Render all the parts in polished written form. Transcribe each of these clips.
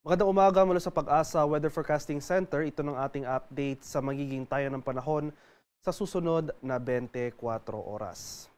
Magandang umaga mula sa Pag-asa Weather Forecasting Center. Ito ng ating update sa magiging tayo ng panahon sa susunod na 24 oras.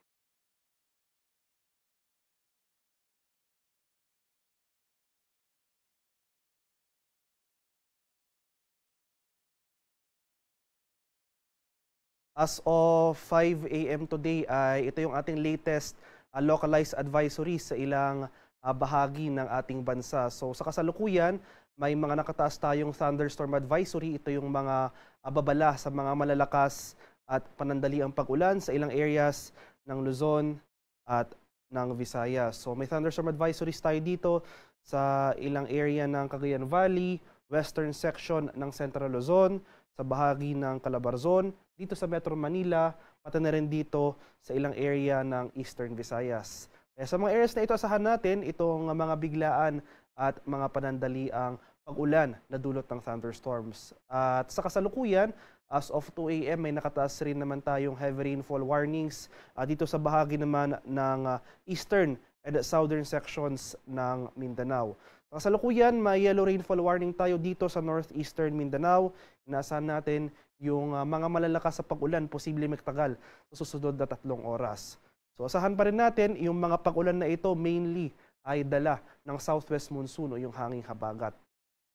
As of 5 a.m. today ay ito yung ating latest localized advisory sa ilang bahagi ng ating bansa. So sa kasalukuyan, may mga nakataas tayong thunderstorm advisory. Ito yung mga babala sa mga malalakas at panandaliang pag-ulan sa ilang areas ng Luzon at ng Visayas. So may thunderstorm advisories tayo dito sa ilang area ng Cagayan Valley, western section ng Central Luzon, sa bahagi ng Calabarzon, dito sa Metro Manila, pati na rin dito sa ilang area ng Eastern Visayas. Sa mga areas na ito, asahan natin itong mga biglaan at mga panandaliang pag-ulan na dulot ng thunderstorms. At sa kasalukuyan, as of 2 a.m. may nakataas rin naman tayong heavy rainfall warnings dito sa bahagi naman ng eastern and southern sections ng Mindanao. Sa kasalukuyan, may yellow rainfall warning tayo dito sa northeastern Mindanao. Inaasahan natin yung mga malalakas sa pag-ulan, posibleng magtagal sa susunod na 3 oras. So asahan pa rin natin yung mga pag-ulan na ito mainly ay dala ng southwest monsoon o yung hanging habagat.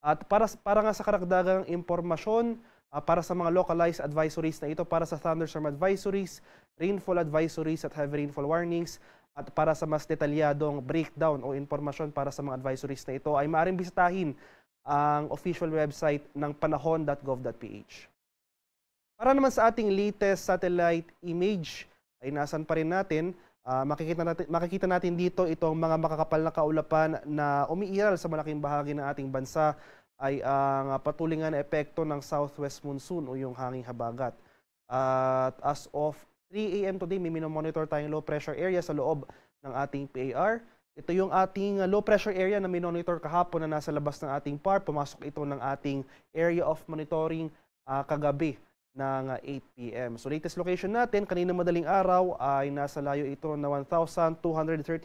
At para nga sa karagdagang impormasyon, para sa mga localized advisories na ito, para sa thunderstorm advisories, rainfall advisories at heavy rainfall warnings, at para sa mas detalyadong breakdown o impormasyon para sa mga advisories na ito, ay maaaring bisitahin ang official website ng panahon.gov.ph. Para naman sa ating latest satellite image, ay nasan pa rin natin, makikita natin dito itong mga makakapal na kaulapan na umiiral sa malaking bahagi ng ating bansa ay ang patuloy nga na epekto ng southwest monsoon o yung hanging habagat. At as of 3 a.m. today, may minomonitor tayong low pressure area sa loob ng ating PAR. Ito yung ating low pressure area na minonitor kahapon na nasa labas ng ating PAR. Pumasok ito ng ating area of monitoring kagabi ng 8 p.m. So latest location natin, kanina madaling araw ay nasa layo ito na 1,230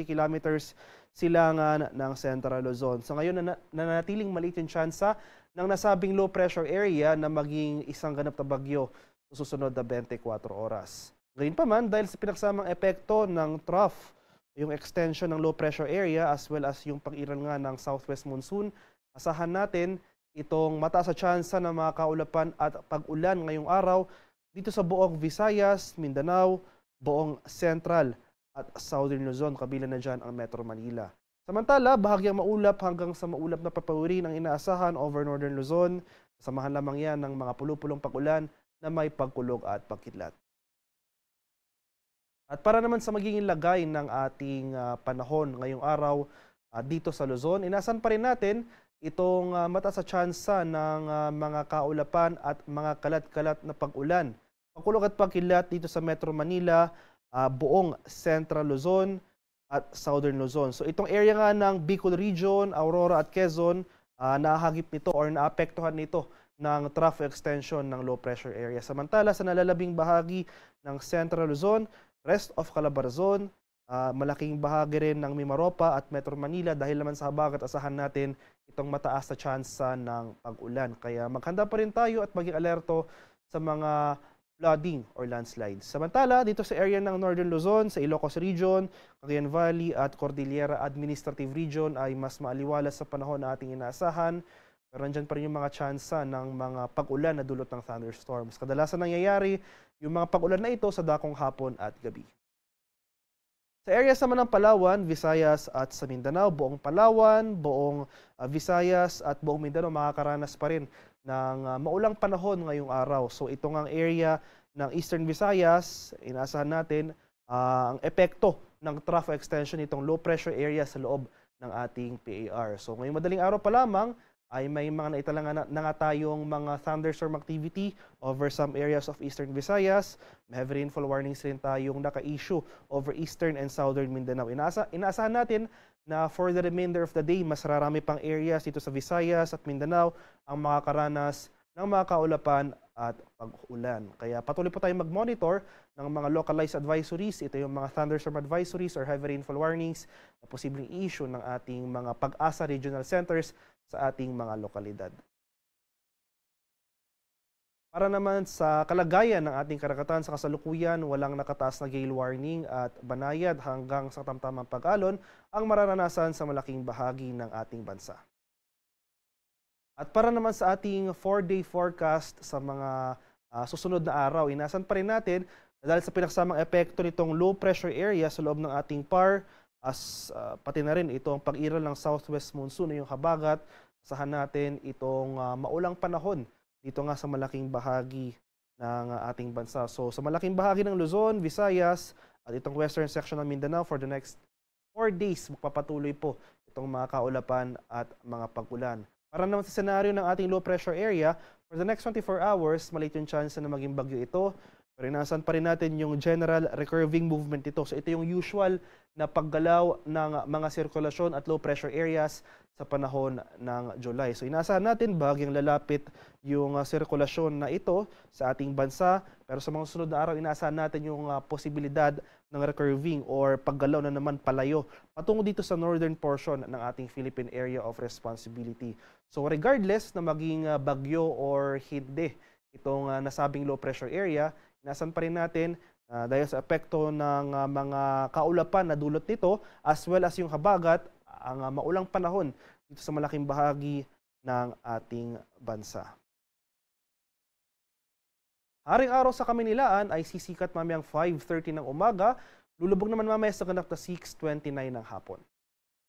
kilometers silangan ng Central Luzon. So ngayon nanatiling maliit yung tsansa ng nasabing low pressure area na maging isang ganap na bagyo sa susunod na 24 oras. Ngayon pa man, dahil sa pinagsamang epekto ng trough, yung extension ng low pressure area as well as yung pag-iral nga ng southwest monsoon, asahan natin itong mataas sa tsansa na mga kaulapan at pag-ulan ngayong araw dito sa buong Visayas, Mindanao, buong Central at Southern Luzon, kabilang na dyan ang Metro Manila. Samantala, bahagyang maulap hanggang sa maulap na papawiri ang inaasahan over Northern Luzon. Samahan lamang yan ng mga pulupulong pag-ulan na may pagkulog at pagkidlat. At para naman sa magiging lagay ng ating panahon ngayong araw dito sa Luzon, inasan pa rin natin itong mataas sa tsansa ng mga kaulapan at mga kalat-kalat na pag-ulan. Pagkulog at pagkilat dito sa Metro Manila, buong Central Luzon at Southern Luzon. So itong area nga ng Bicol Region, Aurora at Quezon, nahagip nito or naapektuhan nito ng trough extension ng low pressure area. Samantala sa nalalabing bahagi ng Central Luzon, rest of Calabarzon, malaking bahagi rin ng Mimaropa at Metro Manila dahil naman sa habagat asahan natin itong mataas na tsansa ng pag-ulan. Kaya maghanda pa rin tayo at maging alerto sa mga flooding or landslides. Samantala, dito sa area ng Northern Luzon, sa Ilocos Region, Cagayan Valley at Cordillera Administrative Region ay mas maaliwalas sa panahon na ating inaasahan. Pero nandyan pa rin yung mga tsansa ng mga pag-ulan na dulot ng thunderstorms. Kadalasan nangyayari yung mga pag-ulan na ito sa dakong hapon at gabi. Sa areas naman ng Palawan, Visayas at sa Mindanao, buong Palawan, buong Visayas at buong Mindanao makakaranas pa rin ng maulang panahon ngayong araw. So ito ang area ng Eastern Visayas, inaasahan natin ang epekto ng trough extension itong low pressure area sa loob ng ating PAR. So ngayong madaling araw pa lamang, ay may mga naitala na nga tayong mga thunderstorm activity over some areas of Eastern Visayas. May heavy rainfall warnings rin tayong naka-issue over Eastern and Southern Mindanao. Inaasahan natin na for the remainder of the day, mas rarami pang areas dito sa Visayas at Mindanao ang makakaranas ng mga kaulapan at pag-ulan. Kaya patuloy po tayong mag-monitor ng mga localized advisories. Ito yung mga thunderstorm advisories or heavy rainfall warnings na posibleng issue ng ating mga Pag-asa Regional Centers sa ating mga lokalidad. Para naman sa kalagayan ng ating karagatan sa kasalukuyan, walang nakataas na gale warning at banayad hanggang sa tamtamang pag-alon ang mararanasan sa malaking bahagi ng ating bansa. At para naman sa ating 4-day forecast sa mga susunod na araw, inasan pa rin natin na dahil sa pinaksamang epekto nitong low pressure area sa loob ng ating PAR, pati na rin itong pag-iral ng southwest monsoon na yung habagat, asahan natin itong maulang panahon dito nga sa malaking bahagi ng ating bansa. So sa malaking bahagi ng Luzon, Visayas at itong western section ng Mindanao for the next 4 days, magpapatuloy po itong mga kaulapan at mga pag-ulan. Para naman sa senaryo ng ating low pressure area, for the next 24 hours, maliit yung chance na maging bagyo ito. Pero inasan pa rin natin yung general recurving movement ito. So ito yung usual na paggalaw ng mga sirkulasyon at low pressure areas sa panahon ng July. So inaasahan natin bagyang lalapit yung sirkulasyon na ito sa ating bansa. Pero sa mga sunod na araw, inaasahan natin yung posibilidad ng recurving or paggalaw na naman palayo patungo dito sa northern portion ng ating Philippine Area of Responsibility. So regardless na maging bagyo or hindi itong nasabing low pressure area, inasan pa rin natin dahil sa epekto ng mga kaulapan na dulot nito as well as yung habagat, ang maulang panahon dito sa malaking bahagi ng ating bansa. Haring araw sa Kamunilaan ay sisikat mamayang 5:30 ng umaga, lulubog naman mamaya sa ganap na 6:29 ng hapon.